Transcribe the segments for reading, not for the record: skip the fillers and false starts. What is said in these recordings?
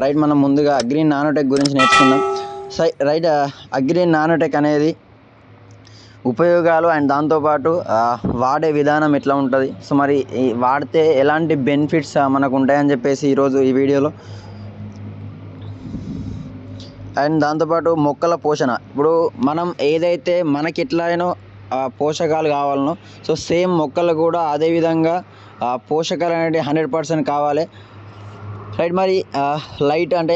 Right మనం ముందుగా అగ్రీన్ nanotech గురించి నేర్చుకుందాం. రైట్ అగ్రీన్ నానోటెక్ అనేది ఉపయోగాలు అండ్ దాంతోపాటు వాడే విధానం ఎట్లా ఉంటుంది, సో మరి వాడితే ఎలాంటి బెనిఫిట్స్ మనకు ఉంటాయని చెప్పేసి ఈరోజు ఈ వీడియోలో. అండ్ దాంతోపాటు మొక్కల పోషణ, ఇప్పుడు మనం ఏదైతే మనకి ఎట్లయినో పోషకాలు కావాలనో, సో సేమ్ మొక్కలు కూడా అదేవిధంగా పోషకాలు అనేవి 100% కావాలి. రైట్ మరి లైట్ అంటే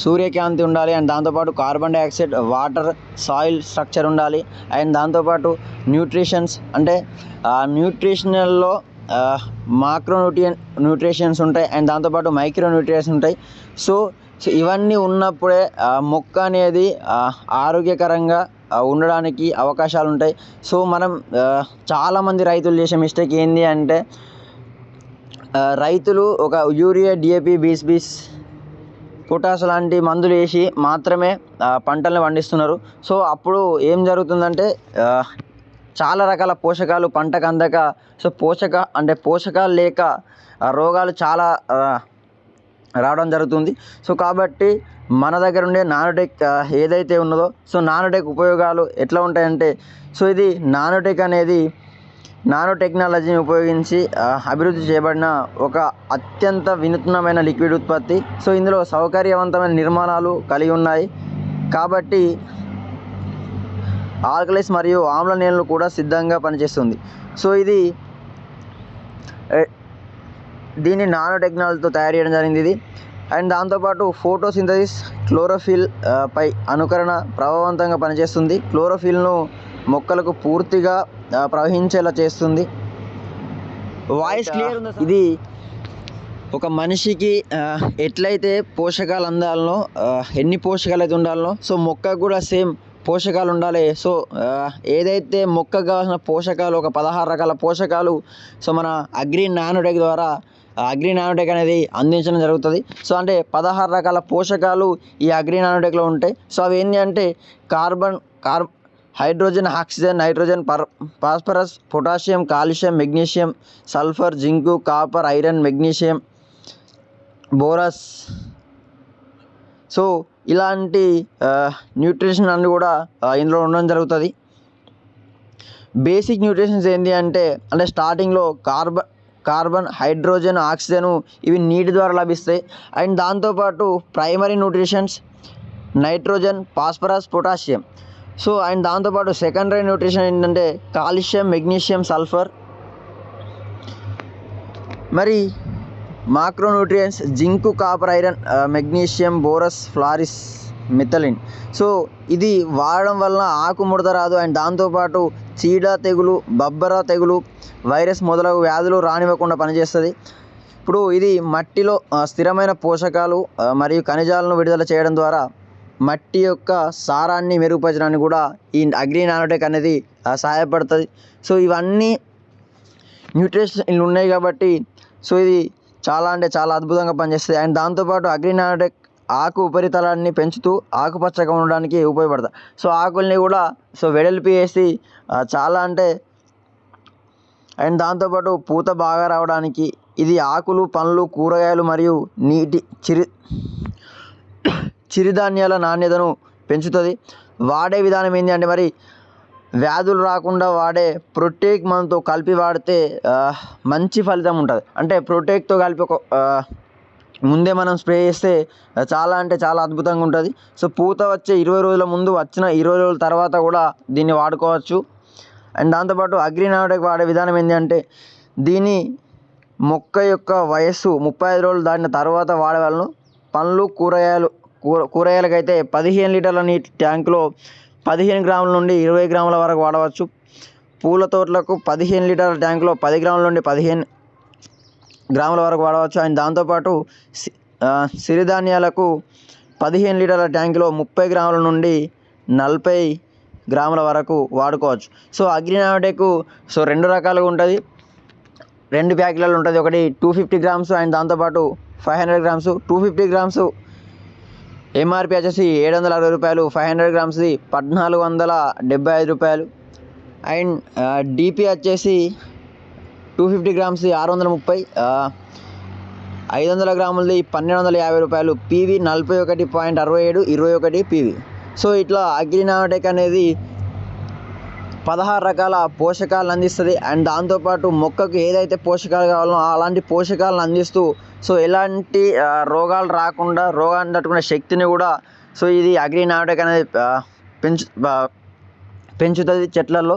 సూర్యకాంతి ఉండాలి, అండ్ దాంతోపాటు carbon dioxide, water, soil structure ఉండాలి, అండ్ దాంతోపాటు న్యూట్రిషన్స్ అంటే న్యూట్రిషనల్లో న్యూట్రిషన్స్ ఉంటాయి, అండ్ దాంతోపాటు మైక్రో న్యూట్రిషన్స్ ఉంటాయి. సో ఇవన్నీ ఉన్నప్పుడే మొక్క అనేది ఆరోగ్యకరంగా ఉండడానికి అవకాశాలు ఉంటాయి. సో మనం చాలామంది రైతులు చేసే మిస్టేక్ ఏంటి అంటే, రైతులు ఒక యూరియా, డిఏపి, బీస్, పొటాష్ లాంటి మందులు వేసి మాత్రమే పంటలను పండిస్తున్నారు. సో అప్పుడు ఏం జరుగుతుందంటే చాలా రకాల పోషకాలు పంటకు అందక, సో పోషకాలు లేక రోగాలు చాలా రావడం జరుగుతుంది. సో కాబట్టి మన దగ్గర ఉండే నానోటెక్ ఏదైతే ఉన్నదో, సో నానోటెక్ ఉపయోగాలు ఎట్లా ఉంటాయంటే, సో ఇది నానోటెక్ అనేది నానో టెక్నాలజీని ఉపయోగించి అభివృద్ధి చేయబడిన ఒక అత్యంత వినూత్నమైన లిక్విడ్ ఉత్పత్తి. సో ఇందులో సౌకర్యవంతమైన నిర్మాణాలు కలిగి ఉన్నాయి కాబట్టి ఆల్కలైస్ మరియు ఆమ్ల నేలలు కూడా సిద్ధంగా పనిచేస్తుంది. సో దీన్ని నానో టెక్నాలజీతో తయారు చేయడం జరిగింది ఇది. అండ్ దాంతోపాటు ఫోటోసింథసిస్, క్లోరోఫిల్ పై అనుకరణ ప్రభావవంతంగా పనిచేస్తుంది. క్లోరోఫిల్ను మొక్కలకు పూర్తిగా ప్రవహించేలా చేస్తుంది. వాయిస్ క్లియర్ ఉందా? ఇది ఒక మనిషికి ఎట్లయితే పోషకాలు అందాలనో, ఎన్ని పోషకాలు అయితే ఉండాలనో, సో మొక్కకు కూడా సేమ్ పోషకాలు ఉండాలి. సో ఏదైతే మొక్కకు కావాల్సిన పోషకాలు ఒక 16 రకాల పోషకాలు సో మన అగ్రీన్ నానోటెక్ ద్వారా అగ్రీన్ నానోటెక్ అనేది అందించడం జరుగుతుంది. సో అంటే 16 రకాల పోషకాలు ఈ అగ్రీన్ నానోటెక్లో ఉంటాయి. సో అవి ఏంటి అంటే hydrogen, oxygen, nitrogen, phosphorus, potassium, calcium, magnesium, sulphur, zinc, copper, iron, magnesium, boron. So ఇలాంటి న్యూట్రిషన్ అన్నీ కూడా ఇందులో ఉండడం జరుగుతుంది. బేసిక్ న్యూట్రిషన్స్ ఏంటి అంటే స్టార్టింగ్లో కార్బన్, హైడ్రోజన్, ఆక్సిజన్ ఇవి నీటి ద్వారా లభిస్తాయి. అండ్ దాంతోపాటు primary nutritions nitrogen, phosphorus, potassium. So and దాంతోపాటు సెకండరీ న్యూట్రిషన్ ఏంటంటే కాల్షియం, మెగ్నీషియం, సల్ఫర్. మరి macro nutrients zinc, copper, iron, magnesium, boron, ఫ్లారిస్, మిథలిన్. సో ఇది వాడడం వలన ఆకు ముడత రాదు, అండ్ దాంతోపాటు చీడ తెగులు, బబ్బర తెగులు, వైరస్ మొదలగు వ్యాధులు రానివ్వకుండా పనిచేస్తుంది. ఇప్పుడు ఇది మట్టిలో స్థిరమైన పోషకాలు మరియు ఖనిజాలను విడుదల చేయడం ద్వారా మట్టి యొక్క సారాన్ని మెరుగుపరచడానికి కూడా ఈ అగ్రీన్ నానోటెక్ అనేది సహాయపడుతుంది. సో ఇవన్నీ న్యూట్రిషన్స్ ఉన్నాయి కాబట్టి సో ఇది చాలా అంటే చాలా అద్భుతంగా పనిచేస్తుంది. అండ్ దాంతోపాటు అగ్రీన్ నానోటెక్ ఆకు ఉపరితలాన్ని పెంచుతూ ఆకుపచ్చగా ఉండడానికి ఉపయోగపడుతుంది. సో ఆకుల్ని కూడా వెడల్పి వేసి చాలా అండ్ దాంతోపాటు పూత బాగా రావడానికి ఇది ఆకులు, పండ్లు, కూరగాయలు మరియు చిరుధాన్యాల నాణ్యతను పెంచుతుంది. వాడే విధానం ఏంటి అంటే, మరి వ్యాధులు రాకుండా వాడే ప్రొటెక్ మందుతో కలిపి వాడితే మంచి ఫలితం ఉంటుంది. అంటే ప్రొటెక్తో కలిపి ముందే మనం స్ప్రే చేస్తే చాలా చాలా అద్భుతంగా ఉంటుంది. సో పూత వచ్చే 20 రోజుల ముందు, వచ్చిన 20 రోజుల తర్వాత కూడా దీన్ని వాడుకోవచ్చు. అండ్ దాంతోపాటు అగ్రీన్ నానోటెక్ వాడే విధానం ఏంటి అంటే, దీని మొక్క యొక్క వయస్సు 35 రోజులు దాటిన తర్వాత వాడేవాళ్ళను. పండ్లు, కూరగాయలకైతే 15 లీటర్ల నీటి ట్యాంకులో 15 గ్రాముల నుండి 20 గ్రాముల వరకు వాడవచ్చు. పూల తోటలకు 15 లీటర్ల ట్యాంకులో 10 గ్రాముల నుండి 15 గ్రాముల వరకు వాడవచ్చు. అండ్ దాంతోపాటు సిరిధాన్యాలకు 15 లీటర్ల ట్యాంకులో 30 గ్రాముల నుండి 40 గ్రాముల వరకు వాడుకోవచ్చు. సో అగ్రీన్ నానోటెక్ 2 రకాలుగా ఉంటుంది, 2 ప్యాకెట్లలో ఉంటుంది. ఒకటి 250 గ్రామ్స్ అండ్ దాంతోపాటు 500 గ్రామ్స్. 250 గ్రామ్స్ ఎంఆర్పి వచ్చేసి 760 రూపాయలు, 500 గ్రామ్స్ది 1475 రూపాయలు. అండ్ డిపి వచ్చేసి 250 గ్రామ్స్ది 630, 500 గ్రాములది 1250 రూపాయలు. PV 41.67 21 PV. సో ఇట్లా అగ్రినాటెక్ అనేది 16 రకాల పోషకాలను అందిస్తుంది. అండ్ దాంతోపాటు మొక్కకు ఏదైతే పోషకాలు కావాలో అలాంటి పోషకాలను అందిస్తూ సో ఎలాంటి రోగాలు రాకుండా రోగాన్ని తట్టుకునే శక్తిని కూడా సో ఇది అగ్రినాటెక్ అనేది పెంచుతుంది చెట్లలో.